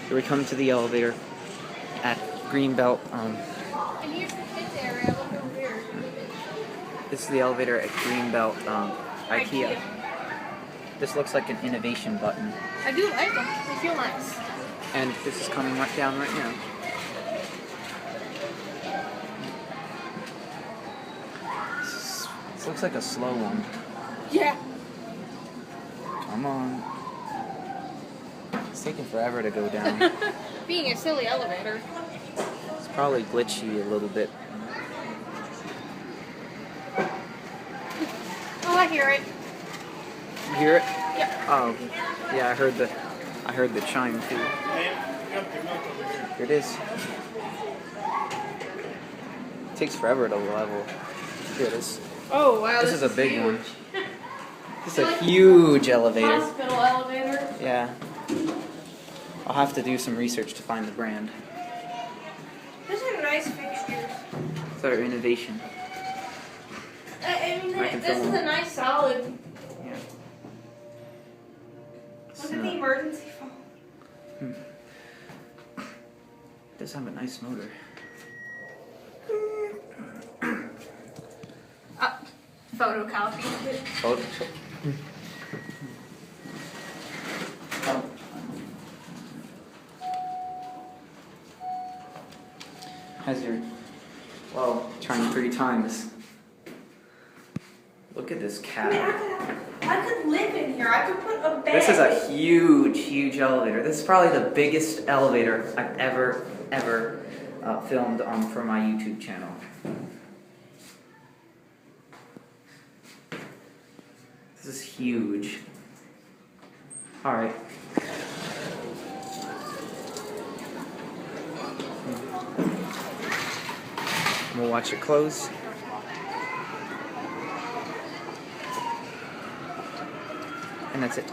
Here we come to the elevator at Greenbelt. And here's the kids area. Look over here. This is the elevator at Greenbelt, IKEA. This looks like an innovation button. I do like them. They feel nice. And this is coming right down right now. This looks like a slow one. Yeah. Come on. It's taking forever to go down. Being a silly elevator. It's probably glitchy a little bit. Oh, I hear it. You hear it? Yeah. Oh, yeah. I heard the chime too. Here it is. It takes forever to level. Here it is. Oh, wow. This is a big huge. one. This is a huge elevator. Hospital elevator. Yeah. I'll have to do some research to find the brand. These are nice fixtures. It's our innovation. I mean, I can this film is a nice solid. Yeah. Look at the emergency phone. It does have a nice motor. Photocopy. Oh. Has your, well, trying 3 times. Look at this I mean, cab. I could live in here. I could put a bed. This is a huge, huge elevator. This is probably the biggest elevator I've ever filmed for my YouTube channel. This is huge. Alright. We'll watch it close. And that's it.